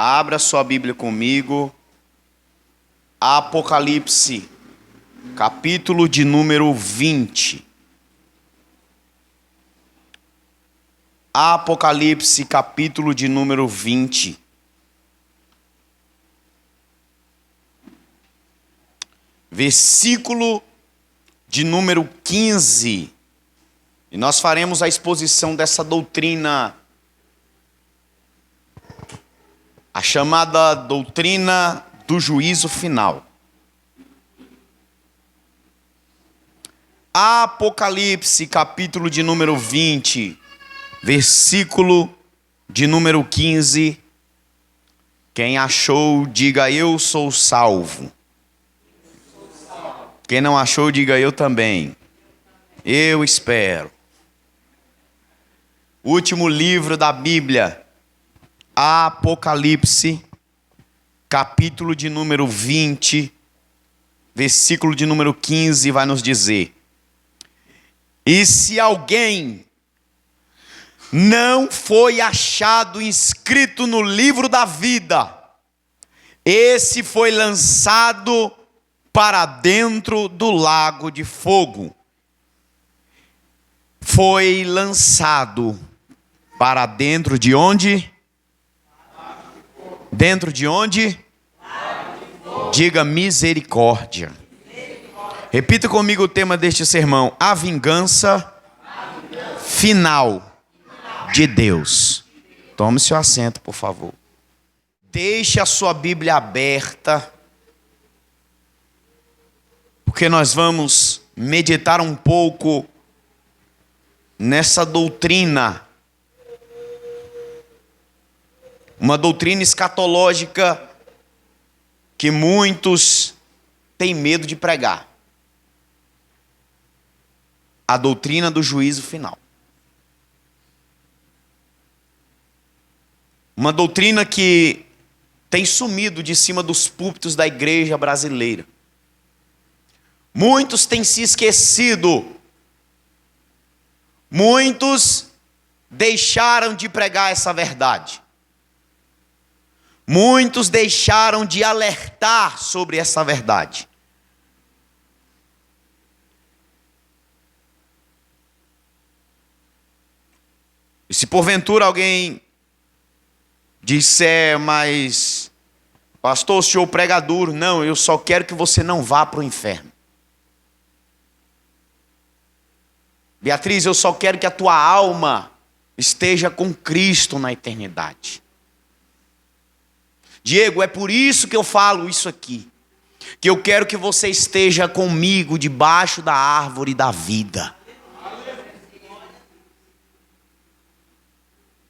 Abra sua Bíblia comigo. Apocalipse, capítulo de número 20. Apocalipse, capítulo de número 20. Versículo de número 15. E nós faremos a exposição dessa doutrina, a chamada doutrina do juízo final. Apocalipse, capítulo de número 20, versículo de número 15. Quem achou, diga eu sou salvo. Quem não achou, diga eu também. Eu espero. Último livro da Bíblia, Apocalipse, capítulo de número 20, versículo de número 15, vai nos dizer: e se alguém não foi achado inscrito no livro da vida, esse foi lançado para dentro do lago de fogo. Foi lançado para dentro de onde? Dentro de onde? Diga misericórdia. Repita comigo o tema deste sermão: a vingança final de Deus. Tome seu assento, por favor. Deixe a sua Bíblia aberta, porque nós vamos meditar um pouco nessa doutrina. Uma doutrina escatológica que muitos têm medo de pregar. A doutrina do juízo final. Uma doutrina que tem sumido de cima dos púlpitos da igreja brasileira. Muitos têm se esquecido. Muitos deixaram de pregar essa verdade. Muitos deixaram de alertar sobre essa verdade. E se porventura alguém disser, mas pastor, o senhor prega duro. Não, eu só quero que você não vá para o inferno. Beatriz, eu só quero que a tua alma esteja com Cristo na eternidade. Diego, é por isso que eu falo isso aqui. Que eu quero que você esteja comigo debaixo da árvore da vida.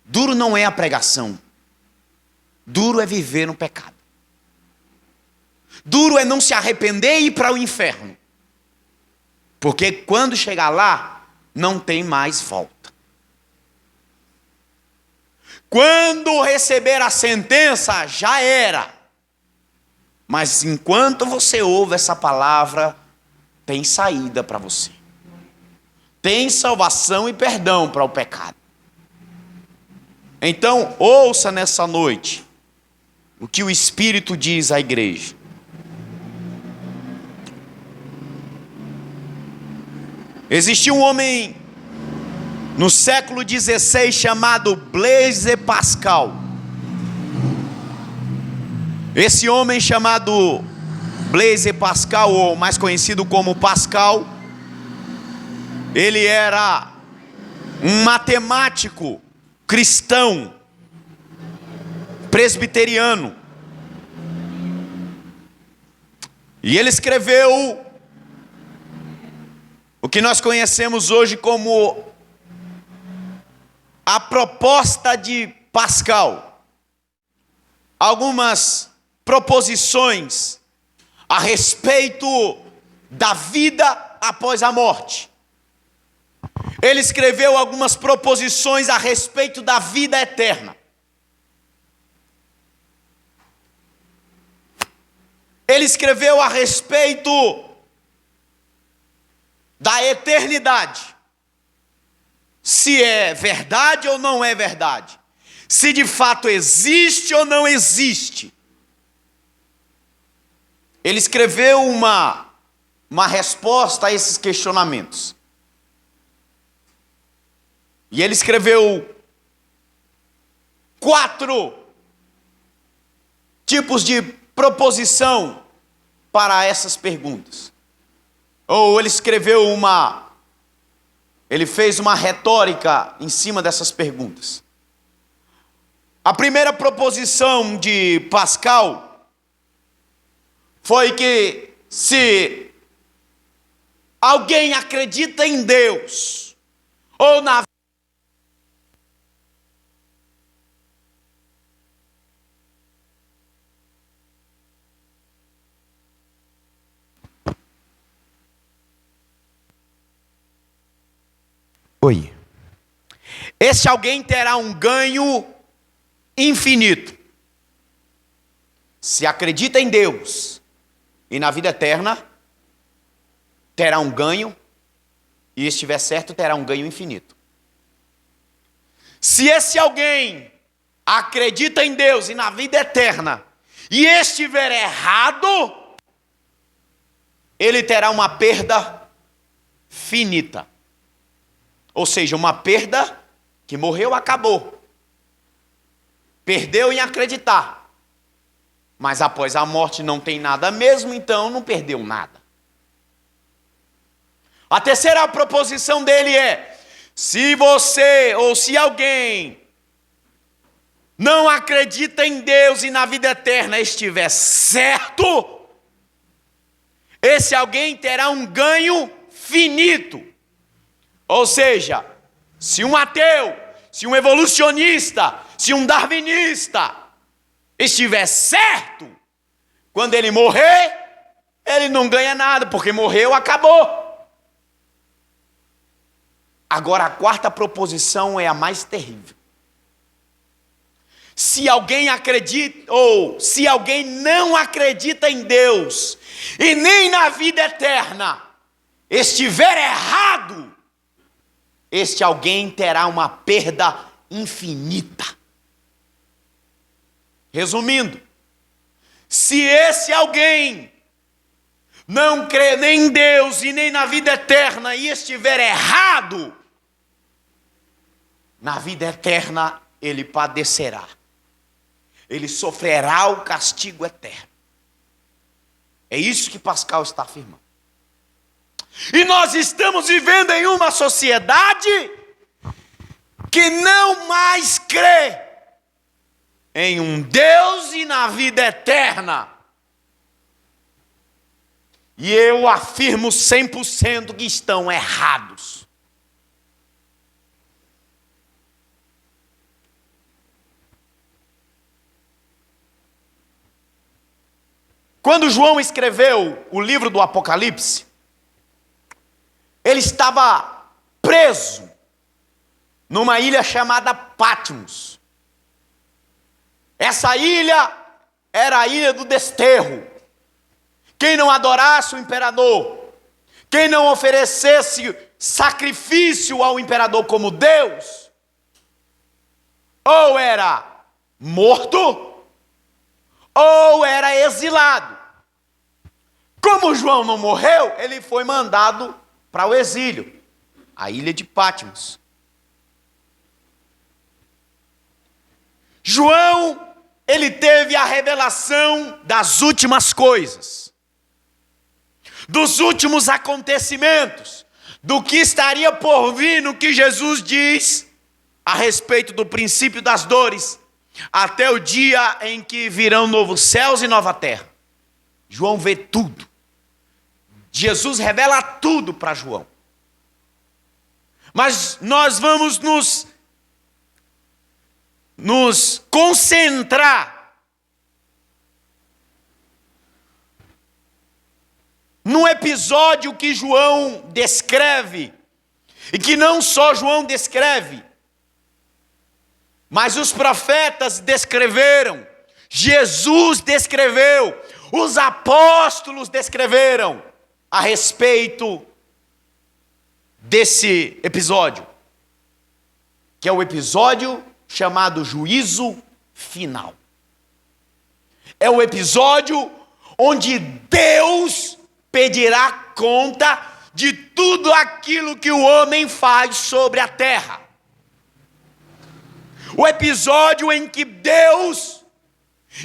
Duro não é a pregação. Duro é viver no pecado. Duro é não se arrepender e ir para o inferno. Porque quando chegar lá, não tem mais volta. Quando receber a sentença, já era. Mas enquanto você ouve essa palavra, tem saída para você. Tem salvação e perdão para o pecado. Então, ouça nessa noite o que o Espírito diz à igreja. Existia um homem no século XVI chamado Blaise Pascal. Esse homem chamado Blaise Pascal, ou mais conhecido como Pascal, ele era um matemático cristão, presbiteriano. E ele escreveu o que nós conhecemos hoje como a proposta de Pascal. Algumas proposições a respeito da vida após a morte. Ele escreveu algumas proposições a respeito da vida eterna. Ele escreveu a respeito da eternidade. Se é verdade ou não é verdade. se de fato existe ou não existe. Ele escreveu uma resposta a esses questionamentos. E ele escreveu 4 tipos de proposição para essas perguntas. Ou ele fez uma retórica em cima dessas perguntas. A primeira proposição de Pascal foi que se alguém acredita em Deus ou na Oi. Esse alguém terá um ganho infinito. Se acredita em Deus e na vida eterna, terá um ganho, e se estiver certo, terá um ganho infinito. Se esse alguém acredita em Deus e na vida eterna, e estiver errado, ele terá uma perda finita. Ou seja, uma perda que morreu, acabou. Perdeu em acreditar. Mas após a morte não tem nada mesmo, então não perdeu nada. A terceira proposição dele é: se você ou se alguém não acredita em Deus e na vida eterna estiver certo, esse alguém terá um ganho finito. Ou seja, se um ateu, se um evolucionista, se um darwinista estiver certo, quando ele morrer, ele não ganha nada, porque morreu, acabou. Agora, a quarta proposição é a mais terrível. Se alguém acredita, ou se alguém não acredita em Deus, e nem na vida eterna, estiver errado, este alguém terá uma perda infinita. Resumindo, se esse alguém não crê nem em Deus e nem na vida eterna e estiver errado, na vida eterna ele padecerá. Ele sofrerá o castigo eterno. É isso que Pascal está afirmando. E nós estamos vivendo em uma sociedade que não mais crê em um Deus e na vida eterna. E eu afirmo 100% que estão errados. Quando João escreveu o livro do Apocalipse, ele estava preso numa ilha chamada Patmos. Essa ilha era a ilha do desterro. Quem não adorasse o imperador, quem não oferecesse sacrifício ao imperador como Deus, ou era morto, ou era exilado. Como João não morreu, ele foi mandado para o exílio, a ilha de Patmos. João, ele teve a revelação das últimas coisas, dos últimos acontecimentos, do que estaria por vir, no que Jesus diz a respeito do princípio das dores, até o dia em que virão novos céus e nova terra. João vê tudo. Jesus revela tudo para João. Mas nós vamos nos concentrar num episódio que João descreve, e que não só João descreve, mas os profetas descreveram, Jesus descreveu, os apóstolos descreveram a respeito desse episódio, que é o episódio chamado juízo final. É o episódio onde Deus pedirá conta de tudo aquilo que o homem faz sobre a terra. O episódio em que Deus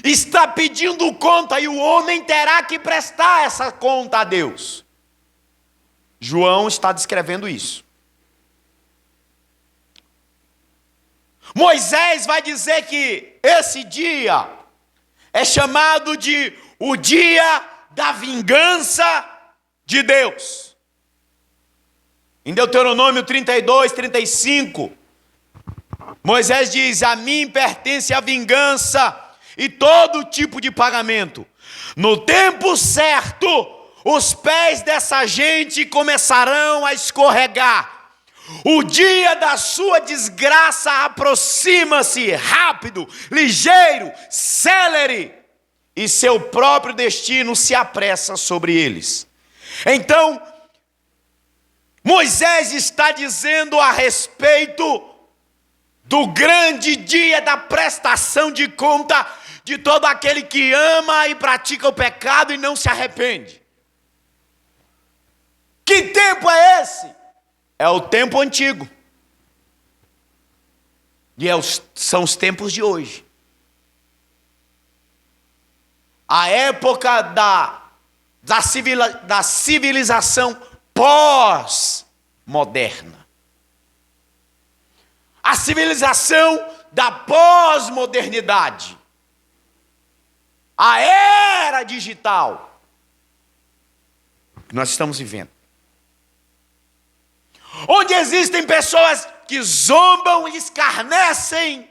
está pedindo conta e o homem terá que prestar essa conta a Deus. João está descrevendo isso. Moisés vai dizer que esse dia é chamado de o dia da vingança de Deus. Em Deuteronômio 32, 35, Moisés diz: a mim pertence a vingança e todo tipo de pagamento. No tempo certo, os pés dessa gente começarão a escorregar. O dia da sua desgraça aproxima-se, rápido, ligeiro, célere, e seu próprio destino se apressa sobre eles. Então, Moisés está dizendo a respeito do grande dia da prestação de conta de todo aquele que ama e pratica o pecado e não se arrepende. Que tempo é esse? É o tempo antigo. E são os tempos de hoje. A época da civilização pós-moderna. A civilização da pós-modernidade. A era digital que nós estamos vivendo. Onde existem pessoas que zombam e escarnecem.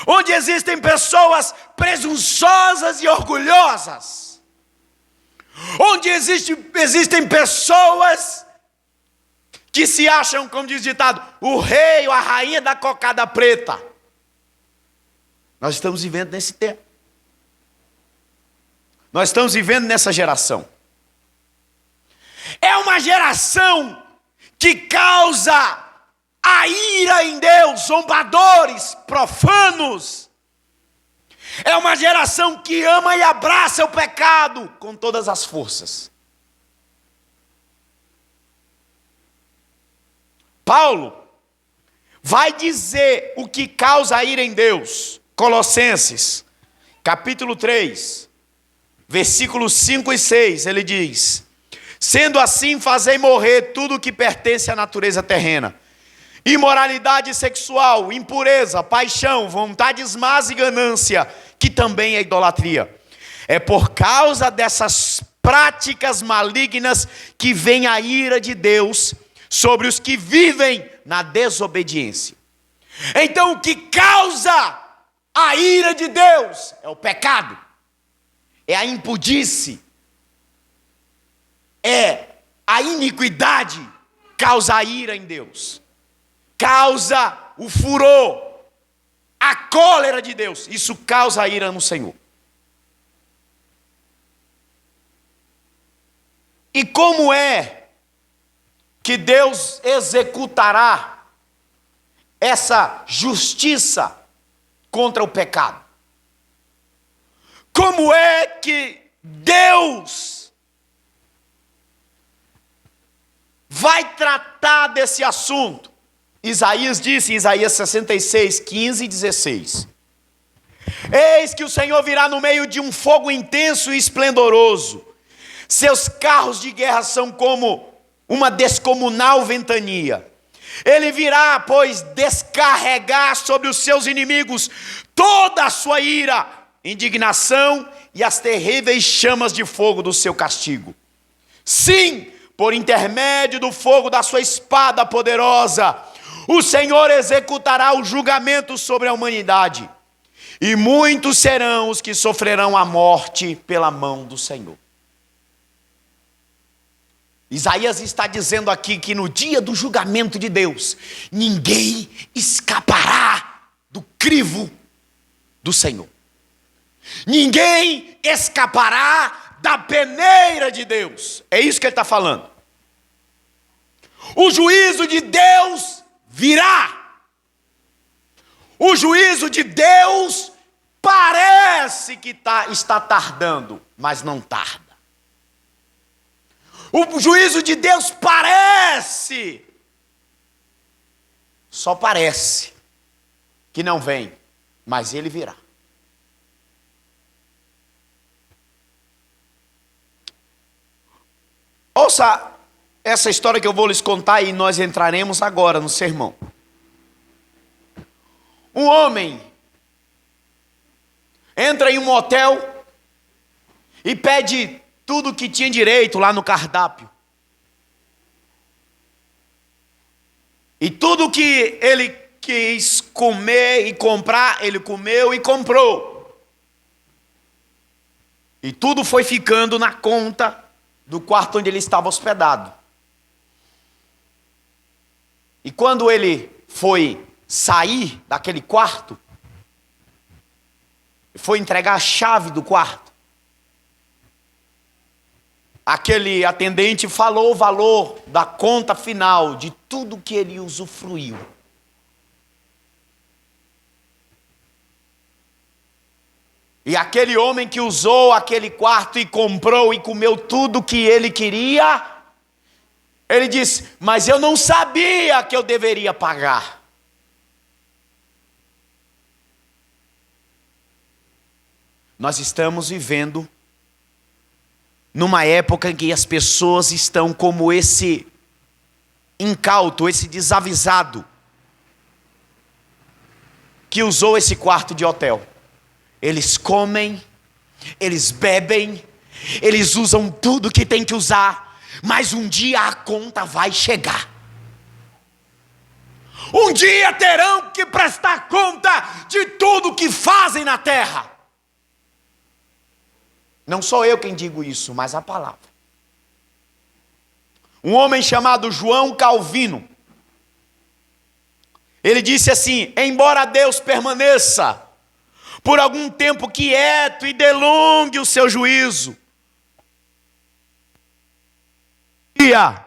Onde existem pessoas presunçosas e orgulhosas. Onde existem pessoas que se acham, como diz o ditado, o rei ou a rainha da cocada preta. Nós estamos vivendo nesse tempo. Nós estamos vivendo nessa geração. É uma geração que causa a ira em Deus, zombadores, profanos. É uma geração que ama e abraça o pecado com todas as forças. Paulo vai dizer o que causa a ira em Deus. Colossenses, capítulo 3, versículos 5 e 6, ele diz: sendo assim, fazei morrer tudo o que pertence à natureza terrena: imoralidade sexual, impureza, paixão, vontades más e ganância, que também é idolatria. É por causa dessas práticas malignas que vem a ira de Deus sobre os que vivem na desobediência. Então, o que causa a ira de Deus é o pecado, é a impudice, é a iniquidade. Causa a ira em Deus, causa o furor, a cólera de Deus. Isso causa a ira no Senhor. E como é que Deus executará essa justiça contra o pecado? Como é que Deus vai tratar desse assunto? Isaías disse em Isaías 66, 15 e 16: eis que o Senhor virá no meio de um fogo intenso e esplendoroso. Seus carros de guerra são como uma descomunal ventania. Ele virá, pois, descarregar sobre os seus inimigos toda a sua ira, indignação e as terríveis chamas de fogo do seu castigo. Sim, por intermédio do fogo da sua espada poderosa, o Senhor executará o julgamento sobre a humanidade. E muitos serão os que sofrerão a morte pela mão do Senhor. Isaías está dizendo aqui que no dia do julgamento de Deus, ninguém escapará do crivo do Senhor. Ninguém escapará da peneira de Deus. É isso que ele está falando. O juízo de Deus virá. O juízo de Deus parece que está tardando, mas não tarda. O juízo de Deus parece, só parece, que não vem, mas ele virá. Ouça essa história que eu vou lhes contar e nós entraremos agora no sermão. Um homem entra em um motel e pede tudo que tinha direito lá no cardápio. E tudo que ele quis comer e comprar, ele comeu e comprou. E tudo foi ficando na conta do quarto onde ele estava hospedado. E quando ele foi sair daquele quarto, foi entregar a chave do quarto, aquele atendente falou o valor da conta final de tudo que ele usufruiu. E aquele homem que usou aquele quarto e comprou e comeu tudo que ele queria, ele disse: mas eu não sabia que eu deveria pagar. Nós estamos vivendo numa época em que as pessoas estão como esse incauto, esse desavisado, que usou esse quarto de hotel. Eles comem, eles bebem, eles usam tudo que tem que usar, mas um dia a conta vai chegar. Um dia terão que prestar conta de tudo que fazem na terra. Não sou eu quem digo isso, mas a palavra. Um homem chamado João Calvino, ele disse assim: embora Deus permaneça por algum tempo quieto e delongue o seu juízo, o dia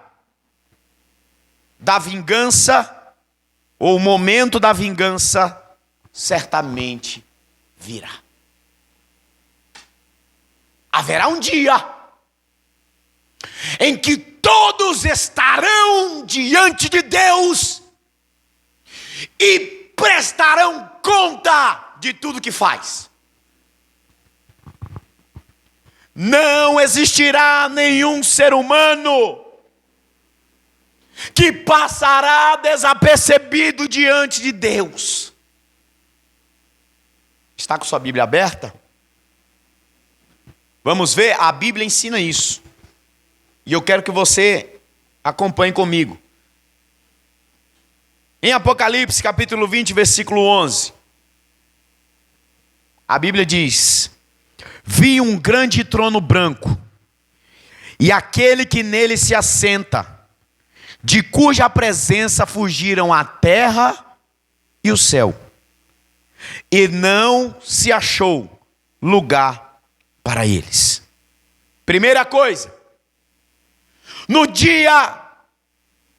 da vingança, ou o momento da vingança, certamente virá. Haverá um dia em que todos estarão diante de Deus e prestarão conta de tudo que faz. Não existirá nenhum ser humano que passará desapercebido diante de Deus. Está com sua Bíblia aberta? Vamos ver, a Bíblia ensina isso. E eu quero que você acompanhe comigo. Em Apocalipse, capítulo 20, versículo 11. A Bíblia diz: vi um grande trono branco, e aquele que nele se assenta, de cuja presença fugiram a terra e o céu, e não se achou lugar para eles. Primeira coisa, no dia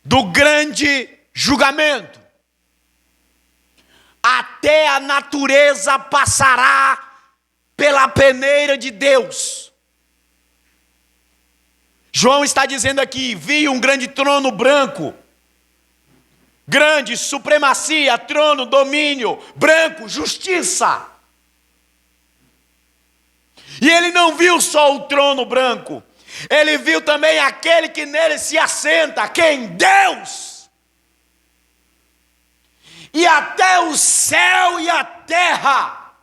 do grande julgamento, até a natureza passará pela peneira de Deus. João está dizendo aqui: vi um grande trono branco. Grande, supremacia, trono, domínio, branco, justiça. E ele não viu só o trono branco, ele viu também aquele que nele se assenta. Quem? Deus. E até o céu e a terra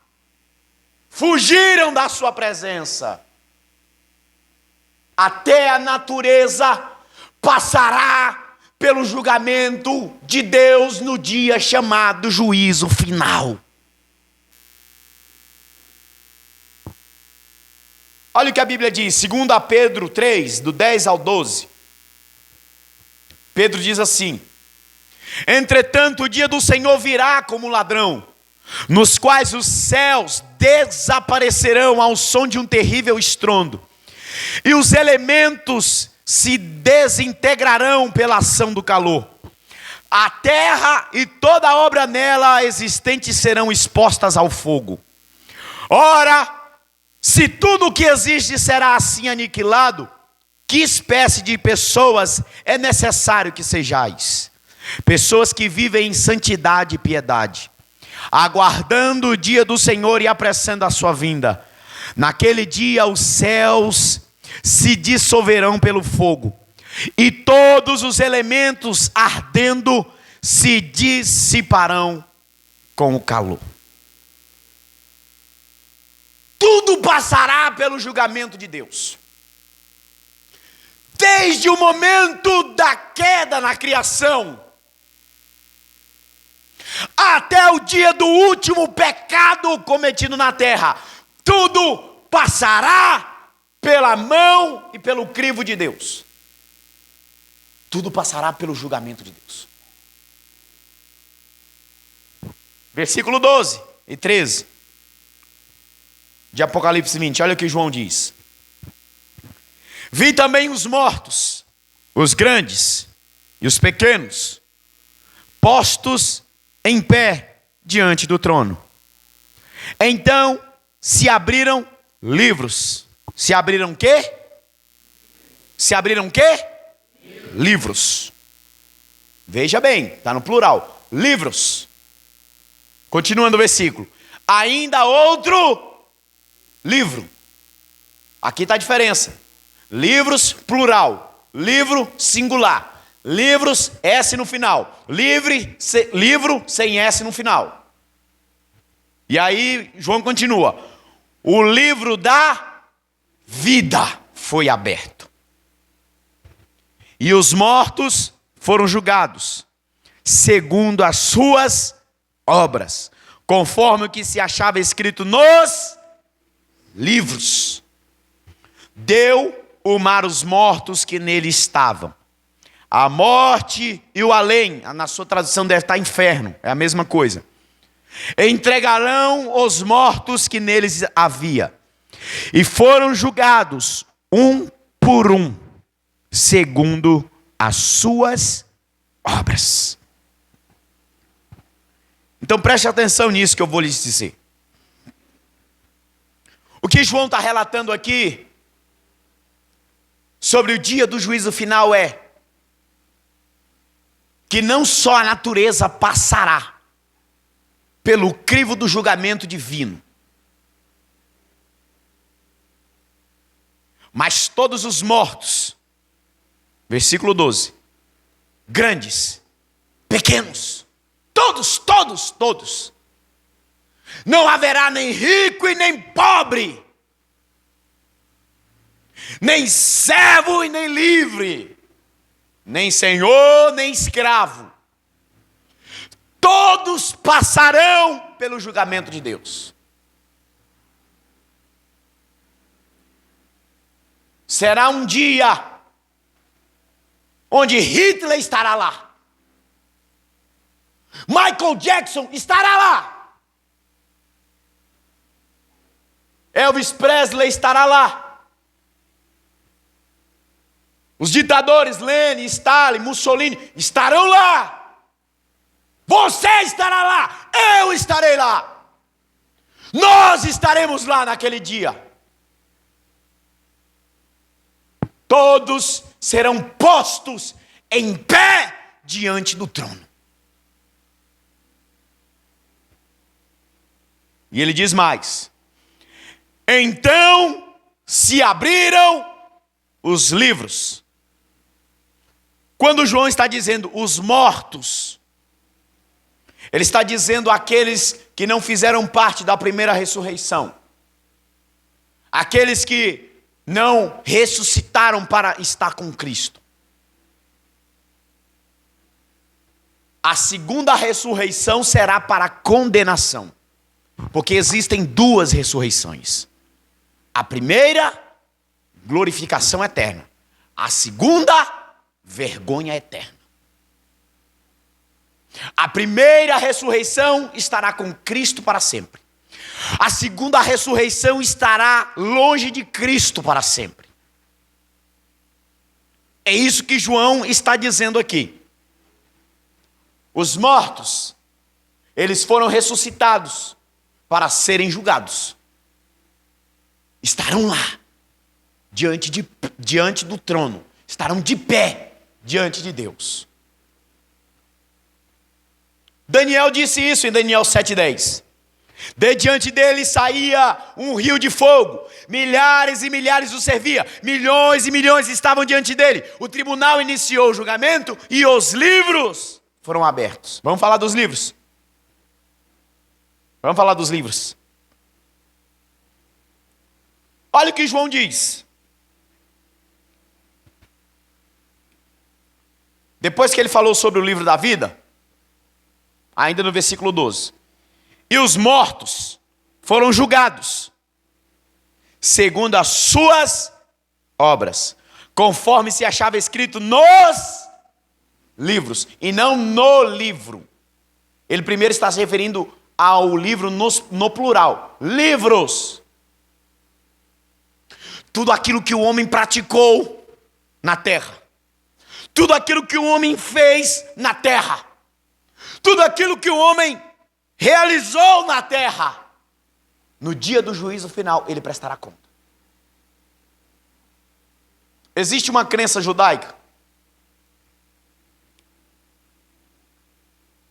fugiram da sua presença. Até a natureza passará pelo julgamento de Deus no dia chamado juízo final. Olha o que a Bíblia diz, 2 Pedro 3, do 10 ao 12. Pedro diz assim: entretanto, o dia do Senhor virá como ladrão, nos quais os céus desaparecerão ao som de um terrível estrondo, e os elementos se desintegrarão pela ação do calor. A terra e toda obra nela existente serão expostas ao fogo. Ora, se tudo o que existe será assim aniquilado, que espécie de pessoas é necessário que sejais? Pessoas que vivem em santidade e piedade, aguardando o dia do Senhor e apressando a sua vinda. Naquele dia os céus se dissolverão pelo fogo, e todos os elementos ardendo se dissiparão com o calor. Tudo passará pelo julgamento de Deus. Desde o momento da queda na criação, até o dia do último pecado cometido na terra, tudo passará pela mão e pelo crivo de Deus. Tudo passará pelo julgamento de Deus. Versículo 12 e 13 de Apocalipse 20, olha o que João diz. Vi também os mortos, os grandes e os pequenos, postos em pé diante do trono. Então se abriram livros. Se abriram quê? Se abriram quê? Livros. Veja bem, está no plural. Livros. Continuando o versículo. Ainda outro livro. Aqui está a diferença. Livros, plural. Livro, singular. Livros, S no final. Livro sem S no final. E aí, João continua. O livro da vida foi aberto. E os mortos foram julgados, segundo as suas obras, conforme o que se achava escrito nos livros. Deu o mar os mortos que nele estavam. A morte e o além, na sua tradução deve estar inferno, é a mesma coisa. Entregarão os mortos que neles havia, e foram julgados um por um, segundo as suas obras. Então preste atenção nisso que eu vou lhes dizer. O que João está relatando aqui sobre o dia do juízo final é que não só a natureza passará pelo crivo do julgamento divino, mas todos os mortos, versículo 12, grandes, pequenos, todos, não haverá nem rico e nem pobre, nem servo e nem livre, nem senhor nem escravo, todos passarão pelo julgamento de Deus. Será um dia onde Hitler estará lá, Michael Jackson estará lá, Elvis Presley estará lá, os ditadores Lenin, Stalin, Mussolini estarão lá, você estará lá, eu estarei lá, nós estaremos lá naquele dia. Todos serão postos em pé diante do trono. E ele diz mais: então se abriram os livros. Quando João está dizendo os mortos, ele está dizendo aqueles que não fizeram parte da primeira ressurreição, aqueles que não ressuscitaram para estar com Cristo. A segunda ressurreição será para condenação, porque existem duas ressurreições. A primeira, glorificação eterna. A segunda, vergonha eterna. A primeira ressurreição estará com Cristo para sempre. A segunda ressurreição estará longe de Cristo para sempre. É isso que João está dizendo aqui. Os mortos, eles foram ressuscitados para serem julgados. Estarão lá, diante do trono. Estarão de pé diante de Deus. Daniel disse isso em Daniel 7:10. De diante dele saía um rio de fogo. Milhares e milhares o servia. Milhões e milhões estavam diante dele. O tribunal iniciou o julgamento e os livros foram abertos. Vamos falar dos livros. Vamos falar dos livros. Olha o que João diz. Depois que ele falou sobre o livro da vida, ainda no versículo 12. E os mortos foram julgados, segundo as suas obras, conforme se achava escrito nos livros, e não no livro. Ele primeiro está se referindo ao livro no plural. Livros. Tudo aquilo que o homem praticou na terra. Tudo aquilo que o homem fez na terra. Tudo aquilo que o homem realizou na terra. No dia do juízo final, ele prestará conta. Existe uma crença judaica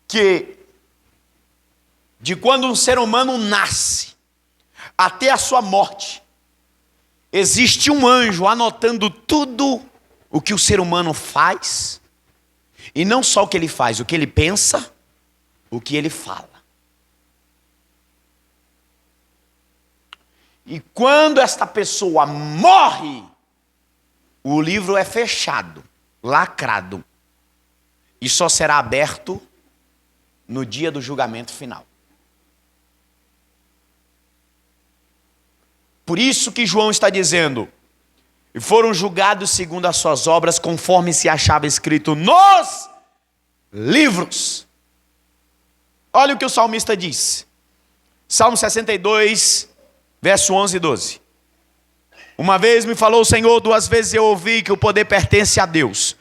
que de quando um ser humano nasce até a sua morte, existe um anjo anotando tudo o que o ser humano faz, e não só o que ele faz, o que ele pensa, o que ele fala. E quando esta pessoa morre, o livro é fechado, lacrado, e só será aberto no dia do julgamento final. Por isso que João está dizendo, e foram julgados segundo as suas obras, conforme se achava escrito nos livros. Olha o que o salmista diz. Salmo 62, verso 11 e 12. Uma vez me falou o Senhor, duas vezes eu ouvi que o poder pertence a Deus.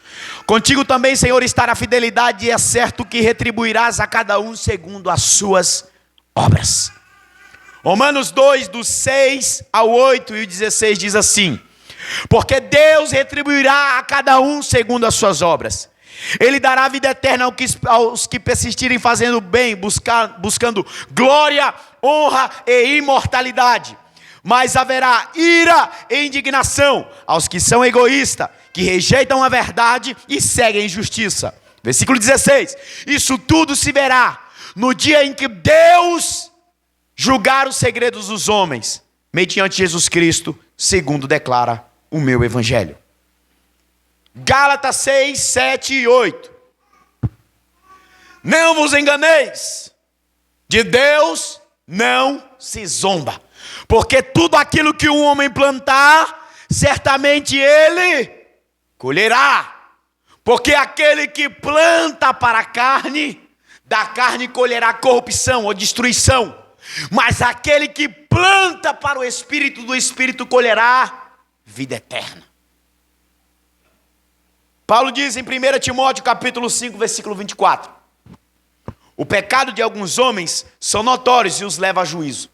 Contigo também, Senhor, está a fidelidade, e é certo que retribuirás a cada um segundo as suas obras. Romanos 2, do 6 ao 8 e o 16 diz assim: porque Deus retribuirá a cada um segundo as suas obras. Ele dará vida eterna aos que persistirem fazendo bem, buscando glória, honra e imortalidade. Mas haverá ira e indignação aos que são egoístas, que rejeitam a verdade e seguem a injustiça. Versículo 16. Isso tudo se verá no dia em que Deus julgar os segredos dos homens, mediante Jesus Cristo, segundo declara o meu evangelho. Gálatas 6, 7 e 8. Não vos enganeis, de Deus não se zomba, porque tudo aquilo que um homem plantar, certamente ele colherá. Porque aquele que planta para a carne, da carne colherá corrupção ou destruição. Mas aquele que planta para o Espírito, do Espírito colherá vida eterna. Paulo diz em 1 Timóteo capítulo 5, versículo 24. O pecado de alguns homens são notórios e os leva a juízo,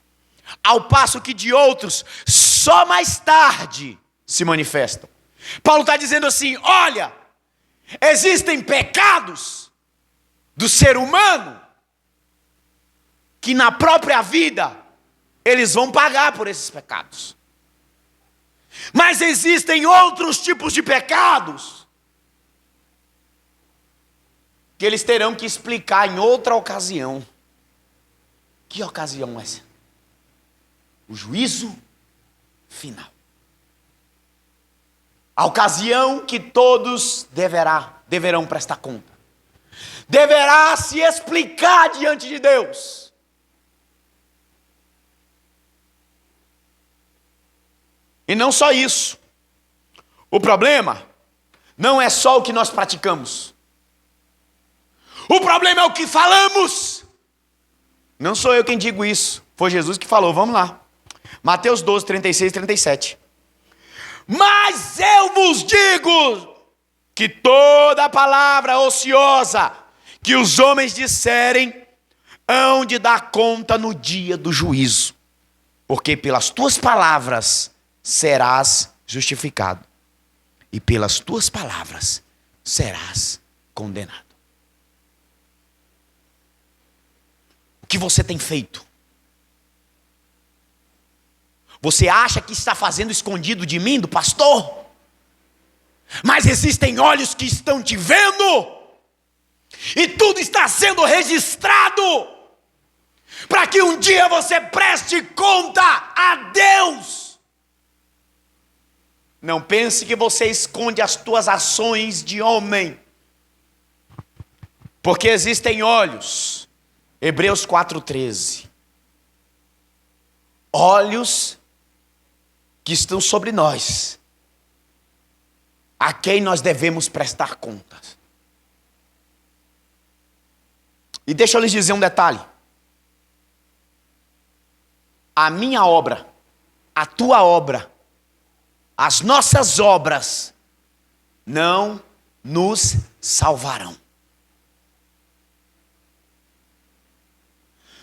ao passo que de outros só mais tarde se manifestam. Paulo está dizendo assim, olha, existem pecados do ser humano que na própria vida eles vão pagar por esses pecados. Mas existem outros tipos de pecados que eles terão que explicar em outra ocasião. Que ocasião é essa? O juízo final. A ocasião que todos deverão prestar conta. Deverá se explicar diante de Deus. E não só isso. O problema não é só o que nós praticamos. O problema é o que falamos. Não sou eu quem digo isso. Foi Jesus que falou. Vamos lá. Mateus 12, 36 e 37. Mas eu vos digo que toda palavra ociosa que os homens disserem, hão de dar conta no dia do juízo, porque pelas tuas palavras serás justificado, e pelas tuas palavras serás condenado. O que você tem feito? Você acha que está fazendo escondido de mim, do pastor? Mas existem olhos que estão te vendo. E tudo está sendo registrado. Para que um dia você preste conta a Deus. Não pense que você esconde as tuas ações de homem. Porque existem olhos. Hebreus 4:13. Olhos que estão sobre nós, a quem nós devemos prestar contas. E deixa eu lhes dizer um detalhe. A minha obra, a tua obra, as nossas obras não nos salvarão.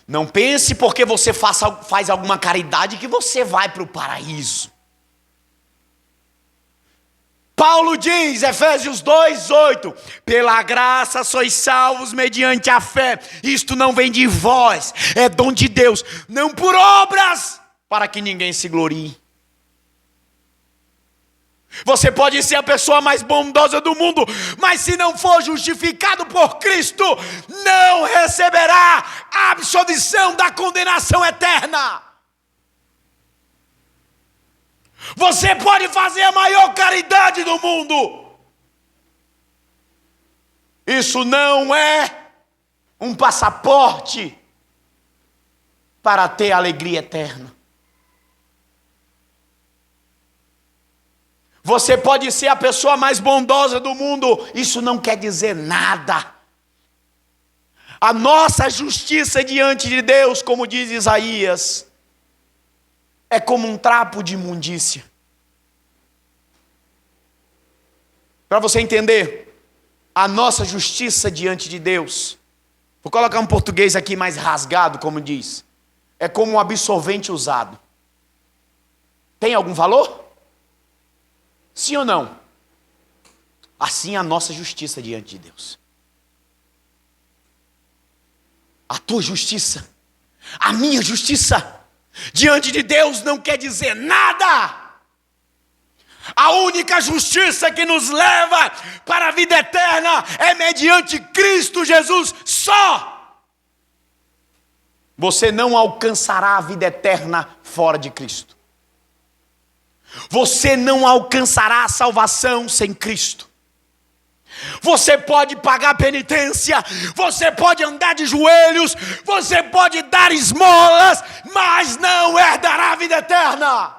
Não pense porque você faz alguma caridade que você vai para o paraíso. Paulo diz, Efésios 2:8, pela graça sois salvos mediante a fé. Isto não vem de vós, é dom de Deus, não por obras, para que ninguém se glorie. Você pode ser a pessoa mais bondosa do mundo, mas se não for justificado por Cristo, não receberá a absolvição da condenação eterna. Você pode fazer a maior caridade do mundo. Isso não é um passaporte para ter alegria eterna. Você pode ser a pessoa mais bondosa do mundo, isso não quer dizer nada. A nossa justiça diante de Deus, como diz Isaías, é como um trapo de imundícia. Para você entender, a nossa justiça diante de Deus, vou colocar um português aqui mais rasgado, como diz, é como um absorvente usado. Tem algum valor? Sim ou não? Assim é a nossa justiça diante de Deus. A tua justiça, a minha justiça diante de Deus não quer dizer nada. A única justiça que nos leva para a vida eterna é mediante Cristo Jesus só. Você não alcançará a vida eterna fora de Cristo. Você não alcançará a salvação sem Cristo. Você pode pagar penitência, você pode andar de joelhos, você pode dar esmolas, mas não herdará a vida eterna.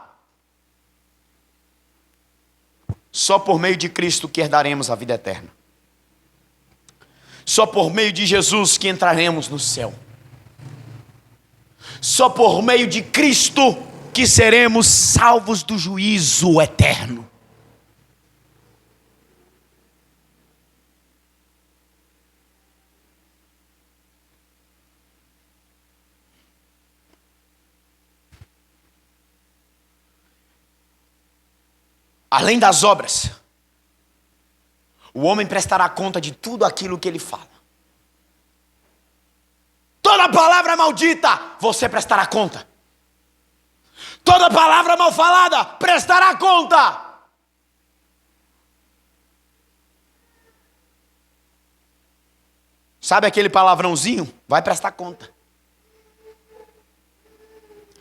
Só por meio de Cristo que herdaremos a vida eterna. Só por meio de Jesus que entraremos no céu. Só por meio de Cristo que seremos salvos do juízo eterno. Além das obras, o homem prestará conta de tudo aquilo que ele fala. Toda palavra maldita, você prestará conta. Toda palavra mal falada, prestará conta. Sabe aquele palavrãozinho? Vai prestar conta.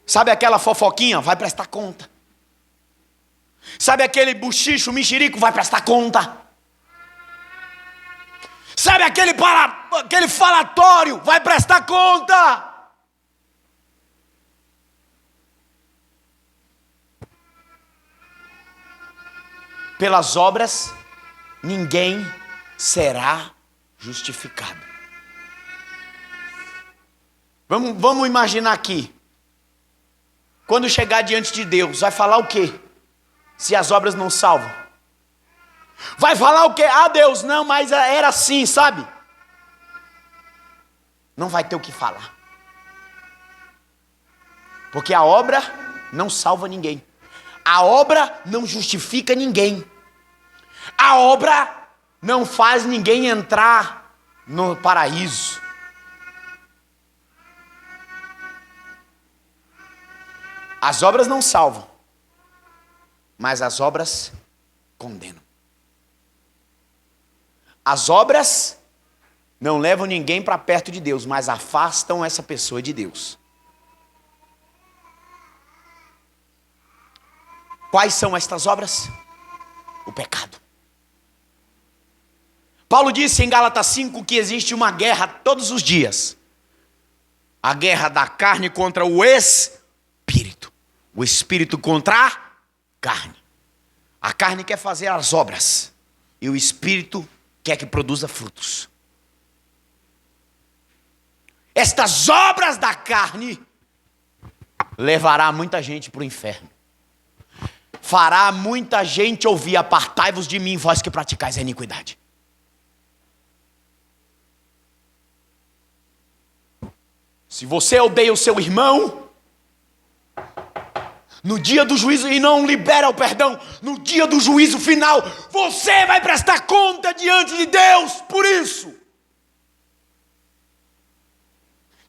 Sabe aquela fofoquinha? Vai prestar conta. Sabe aquele buchicho, mexerico? Vai prestar conta. Sabe aquele falatório? Vai prestar conta. Pelas obras, ninguém será justificado. Vamos imaginar aqui. Quando chegar diante de Deus, vai falar o quê? Se as obras não salvam. Vai falar o quê? Ah, Deus, não, mas era assim, sabe? não vai ter o que falar. Porque a obra não salva ninguém. A obra não justifica ninguém. A obra não faz ninguém entrar no paraíso. As obras não salvam, mas as obras condenam. As obras não levam ninguém para perto de Deus, mas afastam essa pessoa de Deus. Quais são estas obras? O pecado. Paulo disse em Gálatas 5 que existe uma guerra todos os dias. A guerra da carne contra o espírito. O espírito contra a carne. A carne quer fazer as obras. E o espírito quer que produza frutos. Estas obras da carne levará muita gente para o inferno. Fará muita gente ouvir: apartai-vos de mim, vós que praticais a iniquidade. Se você odeia o seu irmão, no dia do juízo, e não libera o perdão, no dia do juízo final, você vai prestar conta diante de Deus por isso.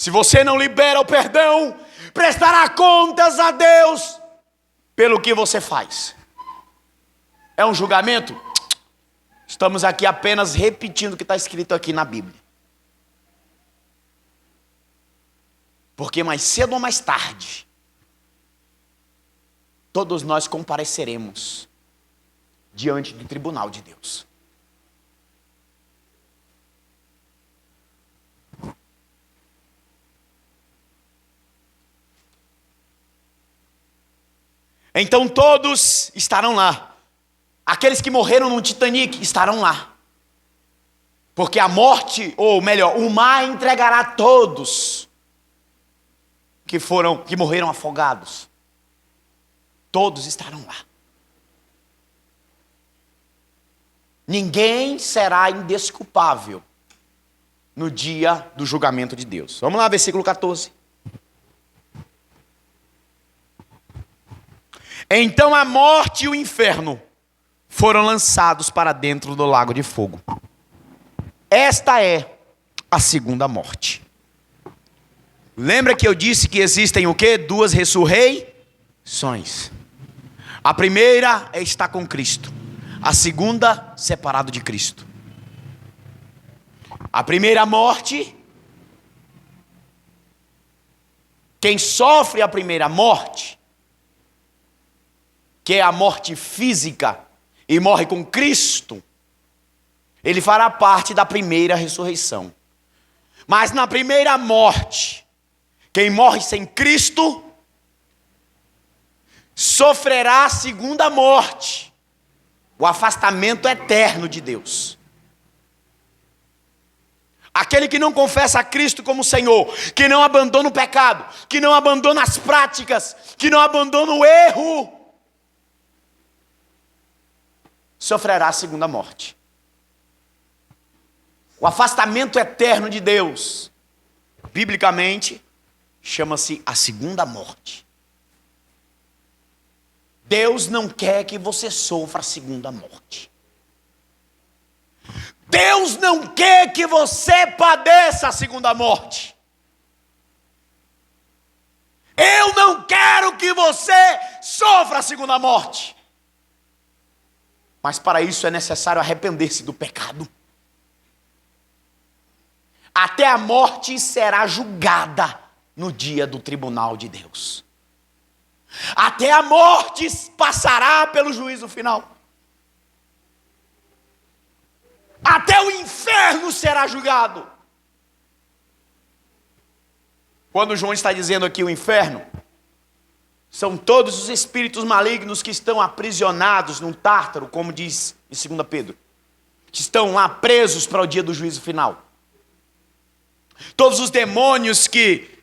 Se você não libera o perdão, prestará contas a Deus pelo que você faz. É um julgamento? Estamos aqui apenas repetindo o que está escrito aqui na Bíblia. Porque mais cedo ou mais tarde, todos nós compareceremos diante do tribunal de Deus. Então todos estarão lá. Aqueles que morreram no Titanic estarão lá. Porque a morte, ou melhor, o mar entregará todos que morreram afogados. Todos estarão lá. Ninguém será indesculpável no dia do julgamento de Deus. Vamos lá, versículo 14. Então a morte e o inferno foram lançados para dentro do lago de fogo. Esta é a segunda morte. Lembra que eu disse que existem o quê? Duas ressurreições. A primeira é estar com Cristo. A segunda, separado de Cristo. A primeira morte, quem sofre a primeira morte, que é a morte física, e morre com Cristo, ele fará parte da primeira ressurreição. Mas na primeira morte, quem morre sem Cristo, sofrerá a segunda morte, o afastamento eterno de Deus. Aquele que não confessa a Cristo como Senhor, que não abandona o pecado, que não abandona as práticas, que não abandona o erro, sofrerá a segunda morte. O afastamento eterno de Deus, biblicamente, chama-se a segunda morte. Deus não quer que você sofra a segunda morte. Deus não quer que você padeça a segunda morte. Eu não quero que você sofra a segunda morte. Mas para isso é necessário arrepender-se do pecado. Até a morte será julgada no dia do tribunal de Deus. Até a morte passará pelo juízo final. Até o inferno será julgado. Quando João está dizendo aqui o inferno, são todos os espíritos malignos que estão aprisionados no Tártaro, como diz em 2 Pedro. Que estão lá presos para o dia do juízo final. Todos os demônios que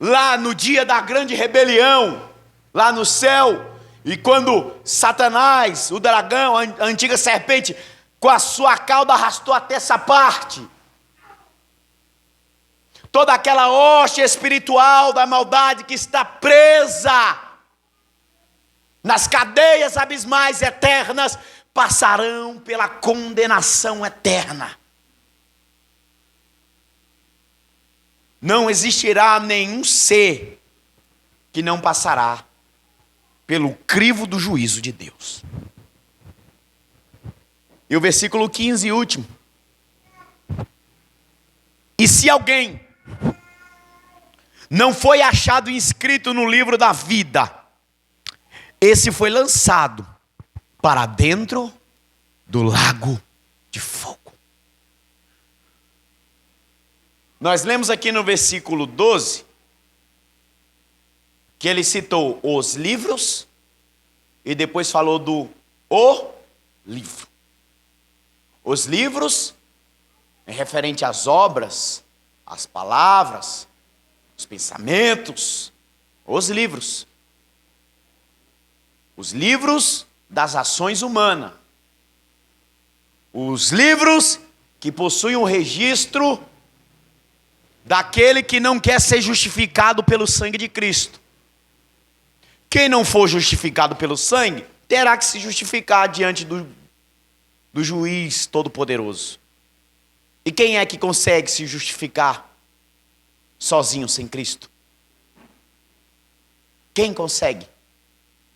lá no dia da grande rebelião, lá no céu, e quando Satanás, o dragão, a antiga serpente, com a sua cauda arrastou até essa parte, toda aquela hoste espiritual da maldade que está presa nas cadeias abismais eternas, passarão pela condenação eterna. Não existirá nenhum ser que não passará pelo crivo do juízo de Deus. E o versículo 15, último. E se alguém não foi achado inscrito no livro da vida, esse foi lançado para dentro do lago de fogo. Nós lemos aqui no versículo 12, que ele citou os livros e depois falou o livro. Os livros é referente às obras, às palavras, os pensamentos, os livros. Os livros das ações humanas. Os livros que possuem um registro daquele que não quer ser justificado pelo sangue de Cristo. Quem não for justificado pelo sangue, terá que se justificar diante do juiz todo-poderoso. E quem é que consegue se justificar sozinho, sem Cristo? Quem consegue?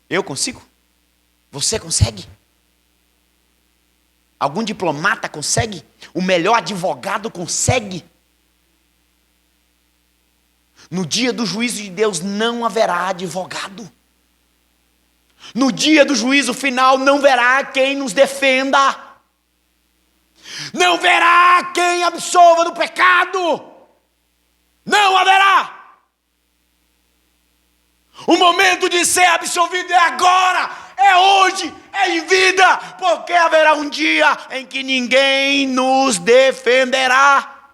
Eu consigo? Você consegue? Algum diplomata consegue? O melhor advogado consegue? No dia do juízo de Deus não haverá advogado. No dia do juízo final não verá quem nos defenda. Não verá quem absolva do pecado. Não haverá. O momento de ser absolvido é agora, é hoje, é em vida, porque haverá um dia em que ninguém nos defenderá,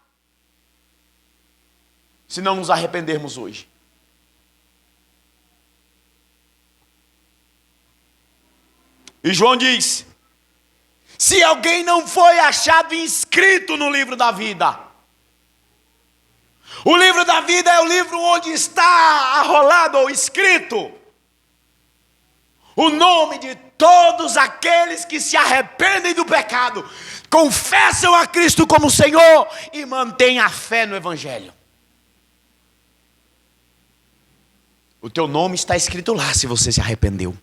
se não nos arrependermos hoje. E João diz: se alguém não foi achado inscrito no livro da vida. O livro da vida é o livro onde está arrolado ou escrito o nome de todos aqueles que se arrependem do pecado, confessam a Cristo como Senhor e mantêm a fé no Evangelho. O teu nome está escrito lá se você se arrependeu.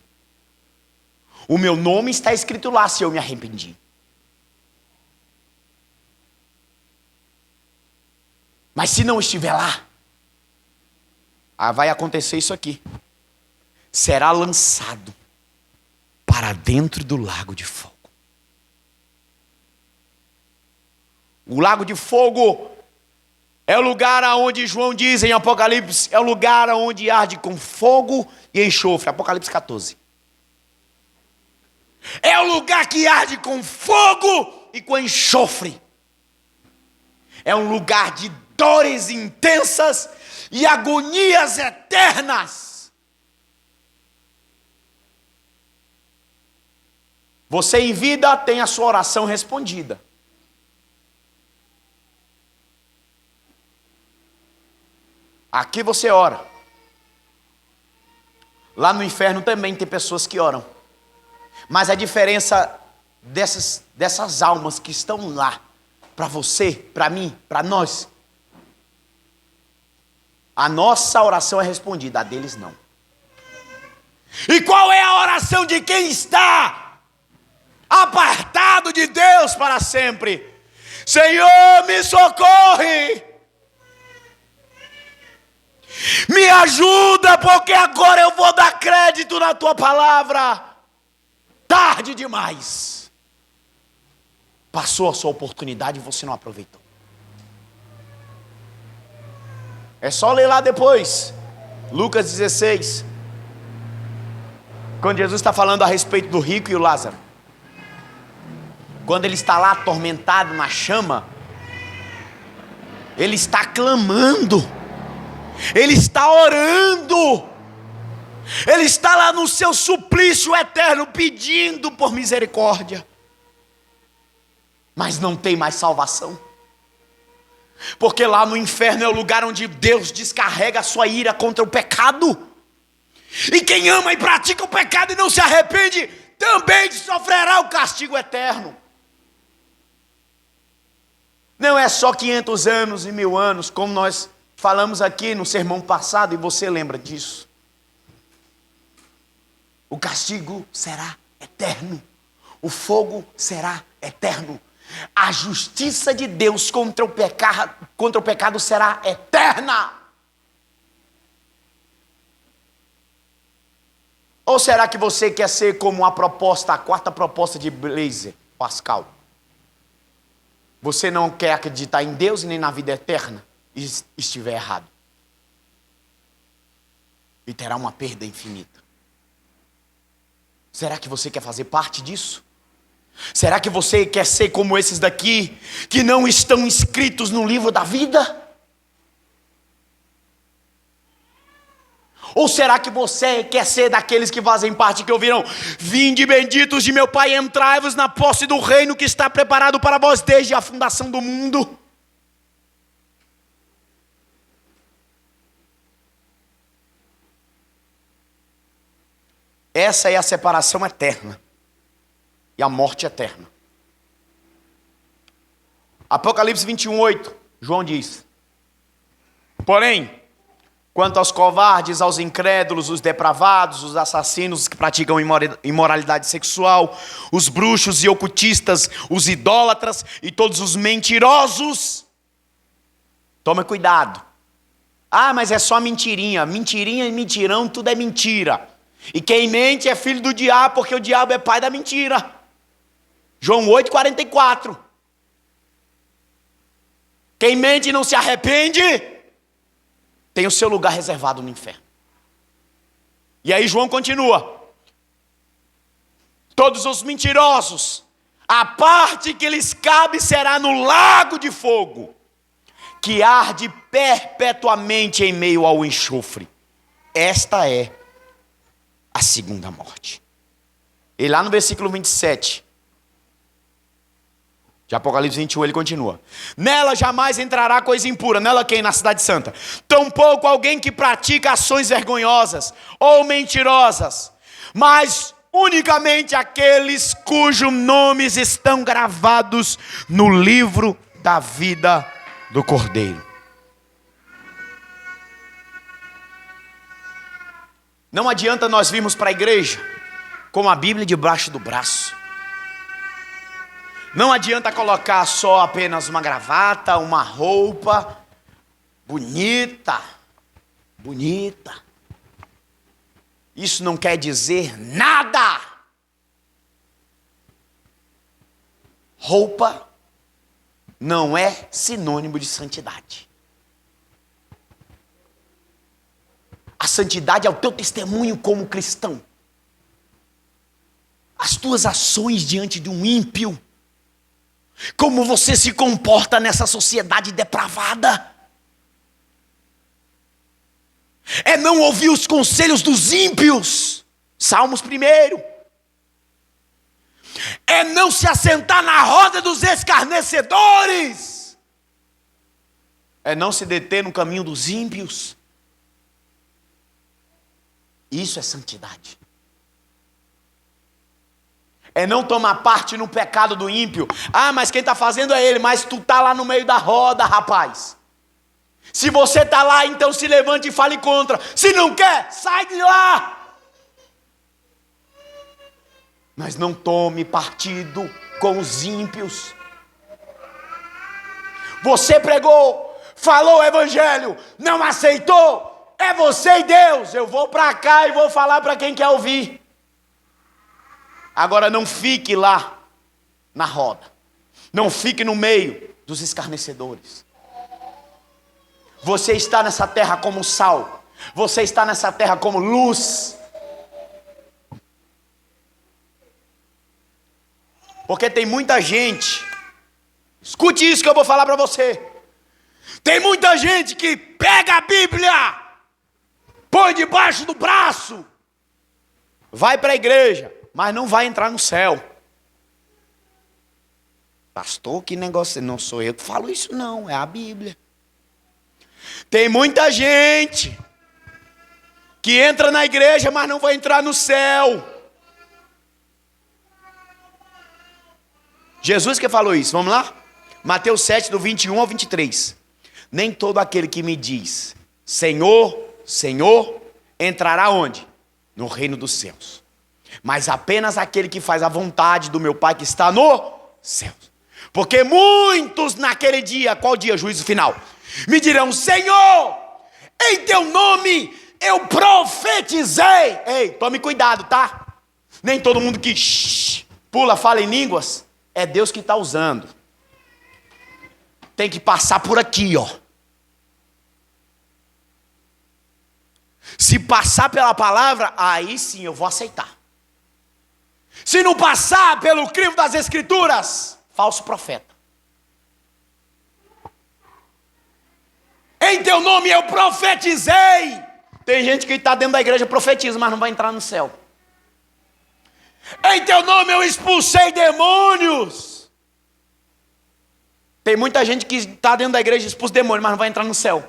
O meu nome está escrito lá se eu me arrependi. Mas se não estiver lá, vai acontecer isso aqui. Será lançado para dentro do lago de fogo. O lago de fogo é o lugar onde João diz em Apocalipse, é o lugar onde arde com fogo e enxofre. Apocalipse 14. É o lugar que arde com fogo e com enxofre. É um lugar de dores intensas e agonias eternas. Você em vida tem a sua oração respondida. Aqui você ora. Lá no inferno também tem pessoas que oram. Mas a diferença dessas almas que estão lá, para você, para mim, para nós, a nossa oração é respondida, a deles não. E qual é a oração de quem está apartado de Deus para sempre? Senhor, me socorre. Me ajuda, porque agora eu vou dar crédito na tua palavra. Tarde demais. Passou a sua oportunidade e você não aproveitou. É só ler lá depois, Lucas 16, quando Jesus está falando a respeito do rico e o Lázaro. Quando ele está lá atormentado na chama, ele está clamando, ele está orando, ele está lá no seu suplício eterno, pedindo por misericórdia, mas não tem mais salvação. Porque lá no inferno é o lugar onde Deus descarrega a sua ira contra o pecado. E quem ama e pratica o pecado e não se arrepende, também sofrerá o castigo eterno. Não é só 500 anos e 1000 anos, como nós falamos aqui no sermão passado, e você lembra disso. O castigo será eterno. O fogo será eterno. A justiça de Deus contra o pecado será eterna. Ou será que você quer ser como a quarta proposta de Blaise Pascal? Você não quer acreditar em Deus e nem na vida eterna e estiver errado. E terá uma perda infinita. Será que você quer fazer parte disso? Será que você quer ser como esses daqui, que não estão inscritos no livro da vida? Ou será que você quer ser daqueles que fazem parte, que ouviram: vinde benditos de meu Pai, entrai-vos na posse do reino que está preparado para vós desde a fundação do mundo? Essa é a separação eterna e a morte eterna. Apocalipse 21:8, João diz: porém, quanto aos covardes, aos incrédulos, os depravados, os assassinos, os que praticam imoralidade sexual, os bruxos e ocultistas, os idólatras e todos os mentirosos, toma cuidado. Ah, mas é só mentirinha. Mentirinha e mentirão, tudo é mentira. E quem mente é filho do diabo, porque o diabo é pai da mentira. João 8,44. Quem mente e não se arrepende tem o seu lugar reservado no inferno. E aí João continua: todos os mentirosos, a parte que lhes cabe será no lago de fogo, que arde perpetuamente em meio ao enxofre. Esta é a segunda morte. E lá no versículo 27 de Apocalipse 21, ele continua: nela jamais entrará coisa impura. Nela quem? Na cidade santa. Tampouco alguém que pratica ações vergonhosas ou mentirosas, mas unicamente aqueles cujos nomes estão gravados no livro da vida do Cordeiro. Não adianta nós virmos para a igreja com a Bíblia debaixo do braço. Não adianta colocar só apenas uma gravata, uma roupa bonita. Isso não quer dizer nada. Roupa não é sinônimo de santidade. A santidade é o teu testemunho como cristão. As tuas ações diante de um ímpio. Como você se comporta nessa sociedade depravada. É não ouvir os conselhos dos ímpios. Salmos 1. É não se assentar na roda dos escarnecedores. É não se deter no caminho dos ímpios. Isso é santidade. É não tomar parte no pecado do ímpio. Ah, mas quem está fazendo é ele. Mas tu está lá no meio da roda, rapaz. Se você está lá, então se levante e fale contra. Se não quer, sai de lá. Mas não tome partido com os ímpios. Você pregou, falou o evangelho, não aceitou. É você e Deus. Eu vou para cá e vou falar para quem quer ouvir. Agora não fique lá na roda. Não fique no meio dos escarnecedores. Você está nessa terra como sal. Você está nessa terra como luz. Porque tem muita gente. Escute isso que eu vou falar para você. Tem muita gente que pega a Bíblia, põe debaixo do braço, vai para a igreja, mas não vai entrar no céu. Pastor, que negócio? Não sou eu que falo isso, não. É a Bíblia. Tem muita gente que entra na igreja, mas não vai entrar no céu. Jesus que falou isso, vamos lá? Mateus 7, do 21 ao 23. Nem todo aquele que me diz, Senhor, Senhor, entrará onde? No reino dos céus. Mas apenas aquele que faz a vontade do meu Pai que está no céu. Porque muitos naquele dia, qual dia? Juízo final. Me dirão, Senhor, em teu nome eu profetizei. Ei, tome cuidado, tá? Nem todo mundo que pula, fala em línguas, é Deus que está usando. Tem que passar por aqui, ó. Se passar pela palavra, aí sim eu vou aceitar. Se não passar pelo crivo das escrituras, falso profeta. Em teu nome eu profetizei. Tem gente que está dentro da igreja profetiza, mas não vai entrar no céu. Em teu nome eu expulsei demônios. Tem muita gente que está dentro da igreja e expulsa demônios, mas não vai entrar no céu.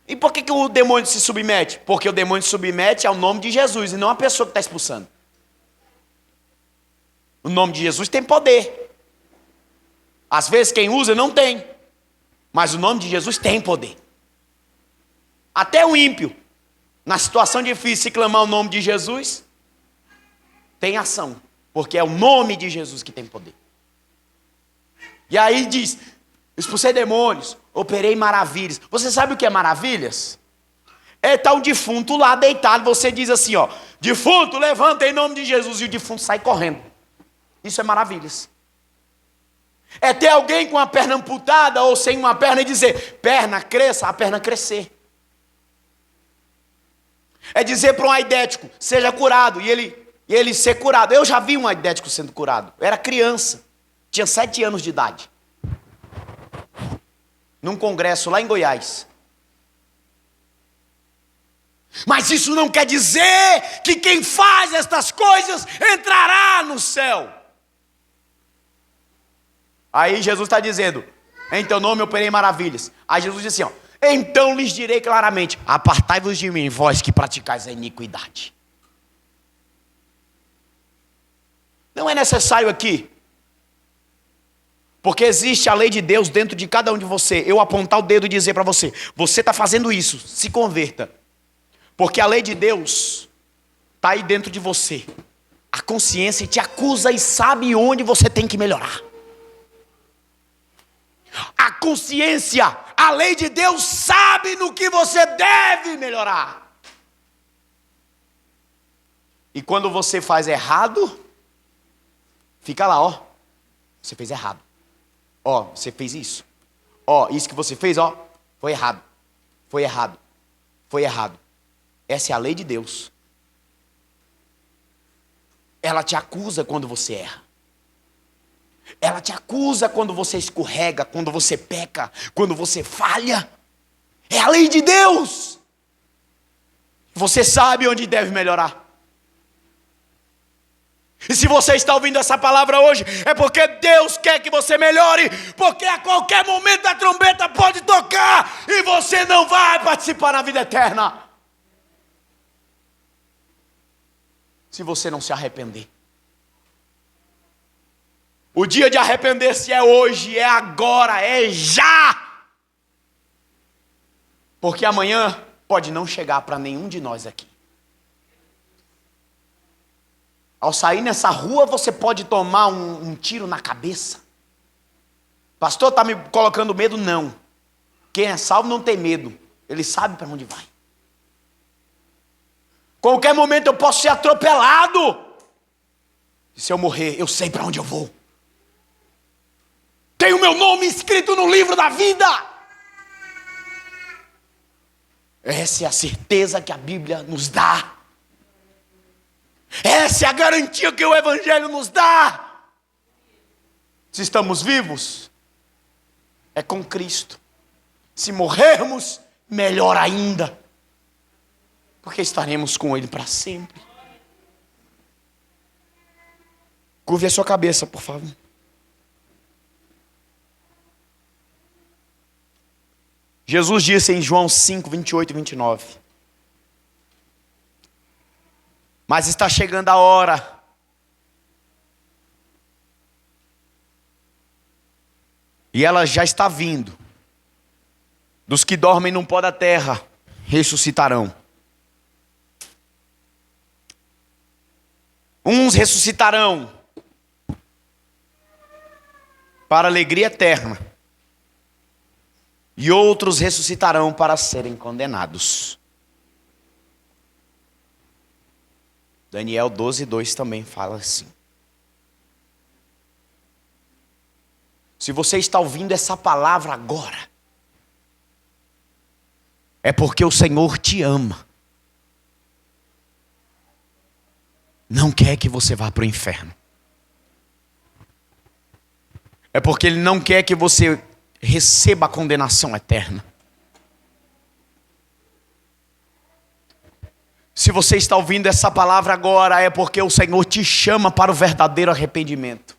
E por que o demônio se submete? Porque o demônio se submete ao nome de Jesus e não a pessoa que está expulsando. O nome de Jesus tem poder. Às vezes quem usa não tem. Mas o nome de Jesus tem poder. Até o ímpio, na situação difícil, se clamar o nome de Jesus, tem ação. Porque é o nome de Jesus que tem poder. E aí diz, expulsei demônios, operei maravilhas. Você sabe o que é maravilhas? É estar um defunto lá deitado, você diz assim, ó, defunto, levanta em nome de Jesus, e o defunto sai correndo. Isso é maravilhas. É ter alguém com a perna amputada ou sem uma perna e dizer, perna cresça, a perna crescer. É dizer para um aidético, seja curado, e ele ser curado. Eu já vi um aidético sendo curado. Eu era criança, tinha 7 anos de idade. Num congresso lá em Goiás. Mas isso não quer dizer que quem faz estas coisas entrará no céu. Aí Jesus está dizendo, em teu nome eu operei maravilhas. Aí Jesus diz assim, ó, então lhes direi claramente, apartai-vos de mim, vós que praticais a iniquidade. Não é necessário aqui, porque existe a lei de Deus dentro de cada um de você, eu apontar o dedo e dizer para você, você está fazendo isso, se converta. Porque a lei de Deus está aí dentro de você. A consciência te acusa e sabe onde você tem que melhorar. A consciência, a lei de Deus sabe no que você deve melhorar. E quando você faz errado, fica lá, ó. Você fez errado. Ó, você fez isso. Ó, isso que você fez, ó, foi errado. Foi errado. Foi errado. Essa é a lei de Deus. Ela te acusa quando você erra. Ela te acusa quando você escorrega, quando você peca, quando você falha. É a lei de Deus. Você sabe onde deve melhorar. E se você está ouvindo essa palavra hoje, é porque Deus quer que você melhore, porque a qualquer momento a trombeta pode tocar e você não vai participar na vida eterna. Se você não se arrepender. O dia de arrepender-se é hoje, é agora, é já. Porque amanhã pode não chegar para nenhum de nós aqui. Ao sair nessa rua, você pode tomar um tiro na cabeça. Pastor, está me colocando medo? Não. Quem é salvo não tem medo. Ele sabe para onde vai. Qualquer momento eu posso ser atropelado. E se eu morrer, eu sei para onde eu vou. Tenho meu nome escrito no livro da vida. Essa é a certeza que a Bíblia nos dá. Essa é a garantia que o Evangelho nos dá. Se estamos vivos, é com Cristo. Se morrermos, melhor ainda. Porque estaremos com Ele para sempre. Curve a sua cabeça, por favor. Jesus disse em João 5, 28 e 29. Mas está chegando a hora. E ela já está vindo. Dos que dormem no pó da terra, ressuscitarão. Uns ressuscitarão para alegria eterna. E outros ressuscitarão para serem condenados. Daniel 12:2 também fala assim. Se você está ouvindo essa palavra agora, é porque o Senhor te ama. Não quer que você vá para o inferno. É porque Ele não quer que você receba a condenação eterna. Se você está ouvindo essa palavra agora, é porque o Senhor te chama para o verdadeiro arrependimento.